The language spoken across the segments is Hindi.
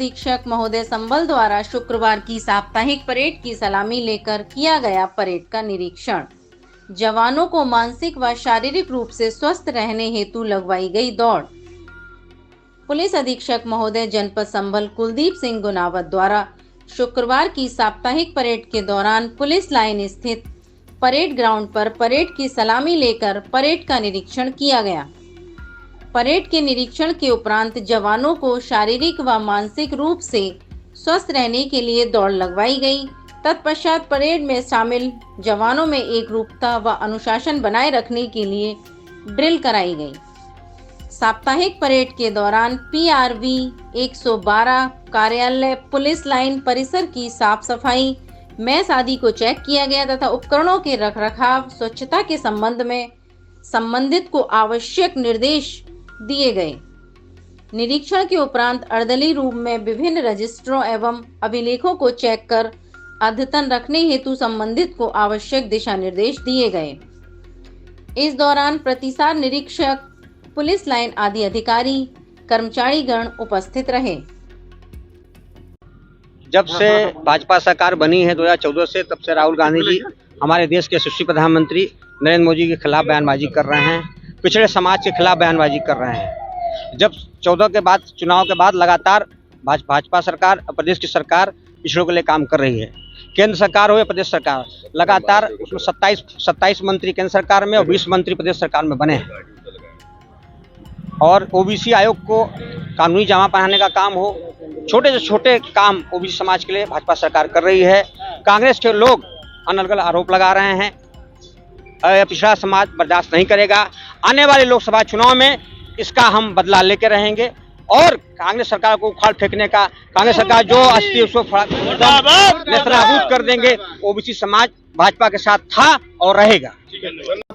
अधीक्षक महोदय संबल द्वारा शुक्रवार की साप्ताहिक परेड की सलामी लेकर किया गया परेड का निरीक्षण। जवानों को मानसिक व शारीरिक रूप से स्वस्थ रहने हेतु लगवाई गई दौड़। पुलिस अधीक्षक महोदय जनपद संबल कुलदीप सिंह गुनावत द्वारा शुक्रवार की साप्ताहिक परेड के दौरान पुलिस लाइन स्थित परेड ग्राउंड पर परेड की सलामी लेकर परेड का निरीक्षण किया गया। परेड के निरीक्षण के उपरांत जवानों को शारीरिक व मानसिक रूप से स्वस्थ रहने के लिए दौड़ लगवाई गई। तत्पश्चात परेड में शामिल जवानों में एकरूपता व अनुशासन बनाए रखने के लिए ड्रिल कराई गई। साप्ताहिक परेड के दौरान PRV 112 कार्यालय पुलिस लाइन परिसर की साफ सफाई, मैस आदि को चेक किया गया तथा उपकरणों के रखरखाव, स्वच्छता के संबंध में संबंधित को आवश्यक निर्देश दिए गए। निरीक्षण के उपरांत अर्दली रूम में विभिन्न रजिस्टरों एवं अभिलेखों को चेक कर अद्यतन रखने हेतु संबंधित को आवश्यक दिशा निर्देश दिए गए। इस दौरान प्रतिसार निरीक्षक, पुलिस लाइन आदि अधिकारी, कर्मचारीगण उपस्थित रहे। जब से भाजपा सरकार बनी है 2014 से, तब से राहुल गांधी जी हमारे देश के यशस्वी प्रधानमंत्री नरेंद्र मोदी के खिलाफ बयानबाजी कर रहे हैं, पिछड़े समाज के खिलाफ बयानबाजी कर रहे हैं। जब 14 के बाद चुनाव के बाद लगातार भाजपा सरकार, प्रदेश की सरकार पिछड़ों के लिए काम कर रही है। केंद्र सरकार हो या प्रदेश सरकार, लगातार उसमें 27 मंत्री केंद्र सरकार में और 20 मंत्री प्रदेश सरकार में बने हैं। और OBC आयोग को कानूनी जमा पहनाने का काम हो, छोटे से छोटे काम OBC समाज के लिए भाजपा सरकार कर रही है। कांग्रेस के लोग अनर्गल आरोप लगा रहे हैं, पिछड़ा समाज बर्दाश्त नहीं करेगा। आने वाले लोकसभा चुनाव में इसका हम बदला लेके रहेंगे और कांग्रेस सरकार को उखाड़ फेंकने का, कांग्रेस सरकार जो अस्थिर उसको नेस्तनाबूद कर देंगे। OBC समाज भाजपा के साथ था और रहेगा।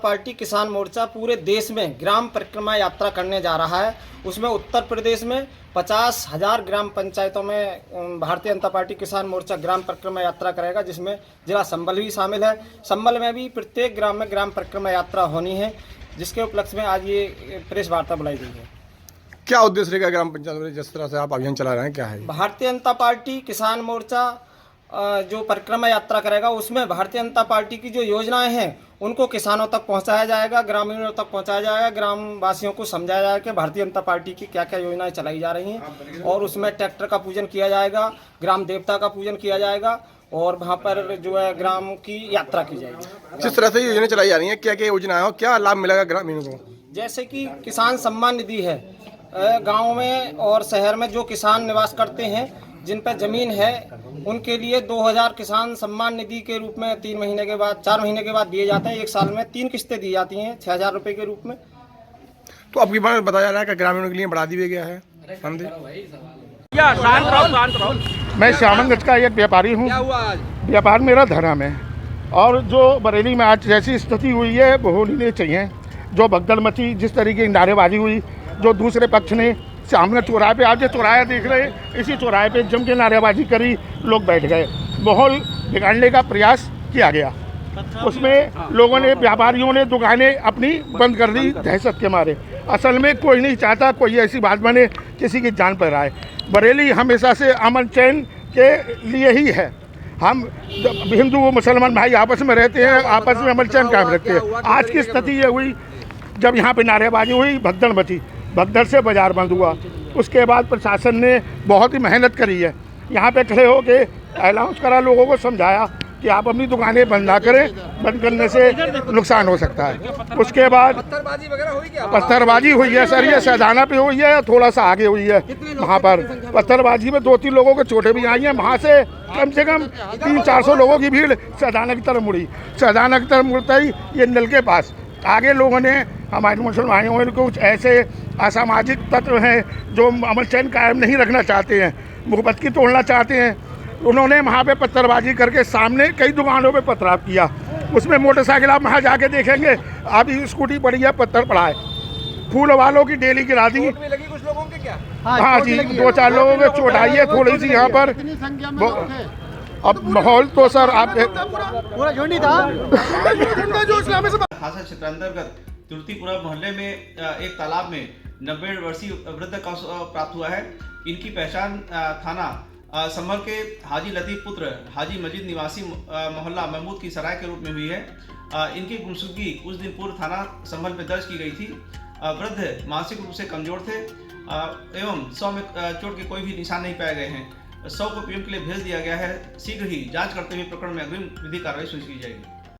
पार्टी किसान मोर्चा पूरे देश में ग्राम परिक्रमा यात्रा करने जा रहा है। उसमें उत्तर प्रदेश में 50,000 ग्राम पंचायतों में भारतीय जनता पार्टी किसान मोर्चा ग्राम परिक्रमा यात्रा करेगा, जिसमें जिला संबल भी शामिल है। संबल में भी प्रत्येक ग्राम में ग्राम परिक्रमा यात्रा होनी है, जिसके उपलक्ष्य में आज ये प्रेस वार्ता बुलाई गई है। क्या उद्देश्य रहेगा ग्राम पंचायत में जिस तरह से आप अभियान चला रहे हैं, क्या है? भारतीय जनता पार्टी किसान मोर्चा जो परिक्रमा यात्रा करेगा, उसमें भारतीय जनता पार्टी की जो योजनाएं हैं उनको किसानों तक पहुंचाया जाएगा, ग्रामीणों तक पहुंचाया जाएगा, ग्राम वासियों को समझाया जाएगा कि भारतीय जनता पार्टी की क्या क्या योजनाएं चलाई जा रही हैं। और उसमें ट्रैक्टर का पूजन किया जाएगा, ग्राम देवता का पूजन किया जाएगा और वहाँ पर जो है ग्राम की यात्रा की जाएगी। जिस तरह से योजनाएं चलाई जा रही हैं, क्या क्या योजनाएं हो, क्या लाभ मिलेगा ग्रामीणों को? जैसे कि किसान सम्मान निधि है, गाँव में और शहर में जो किसान निवास करते हैं, जिन पर जमीन है, उनके लिए 2000 किसान सम्मान निधि के रूप में 3 महीने के बाद, 4 महीने के बाद दिए जाते हैं। एक साल में 3 किस्तें दी जाती हैं 6000 रुपये के रूप में। तो अब की बार बताया जा रहा है कि ग्रामीणों के लिए बढ़ा दिया गया है। मैं श्यामनगंज का एक व्यापारी हूँ। व्यापार मेरा धर्म है और जो बरेली में आज जैसी स्थिति हुई है वो होनी नहीं चाहिए। जो भगदड़ मची, जिस तरीके की नारेबाजी हुई, जो दूसरे पक्ष ने सामने चौराहे पे, आज ये चौराहा देख रहे, इसी चौराहे पे जम के नारेबाजी करी, लोग बैठ गए, माहौल बिगाड़ने का प्रयास किया गया। उसमें लोगों ने, व्यापारियों ने दुकानें अपनी बंद कर दी दहशत के मारे। असल में कोई नहीं चाहता कोई ऐसी बात बने किसी की जान पर आए। बरेली हमेशा से अमन चैन के लिए ही है। हम हिंदू मुसलमान भाई आपस में रहते हैं, आपस में अमन चैन कायम रखते हैं। आज की स्थिति ये हुई जब यहाँ पे नारेबाजी हुई, भगदड़ मची, भगदड़ से बाजार बंद हुआ। उसके बाद प्रशासन ने बहुत ही मेहनत करी है, यहाँ पे खड़े होके अनाउंस करा, लोगों को समझाया कि आप अपनी दुकानें बंद ना करें, बंद करने से नुकसान हो सकता है। उसके बाद पत्थरबाजी हुई है सर, ये सैदाना पे हुई है, थोड़ा सा आगे हुई है। वहाँ पर पत्थरबाजी में 2-3 लोगों के चोटें भी आई हैं। वहाँ से कम 300-400 लोगों की भीड़ सैदाना की तरफ मुड़ी। सैदाना की तरफ मुड़ता ही ये नल के पास आगे लोगों ने, हमारे मुसलमानों में कुछ ऐसे असामाजिक तत्व हैं जो अमन चैन कायम नहीं रखना चाहते हैं, मुहब्बत तोड़ना चाहते हैं। उन्होंने वहाँ पे पत्थरबाजी करके सामने कई दुकानों पे पथराव किया। उसमें मोटरसाइकिल आप वहाँ जाके देखेंगे, अभी स्कूटी पड़ी है, पत्थर पड़ा है। फूल वालों की डेली गिरा दी। कुछ लोगों के क्या? हाँ जी, 2-4 लोगों के चोट आई है थोड़ी सी यहाँ पर। अब माहौल तो सर आप पूरा झुंडी था। खासा क्षेत्रांतर्गत तुर्तीपुरा मोहल्ले में एक तालाब में 90 वर्षीय वृद्ध का प्राप्त हुआ है। इनकी पहचान थाना संभल के हाजी लतीफ़ पुत्र हाजी मजीद निवासी मोहल्ला महमूद की सराय के रूप में हुई है। इनकी गुमशुदगी कुछ दिन पूर्व थाना संभल में दर्ज की गई थी। वृद्ध मानसिक रूप से कमजोर थे एवं शव में चोट के कोई भी निशान नहीं पाए गए हैं। शव को पीएम के लिए भेज दिया गया है। शीघ्र ही जांच करते हुए प्रकरण में अग्रिम विधि कार्रवाई सुनिश्चित की जाएगी।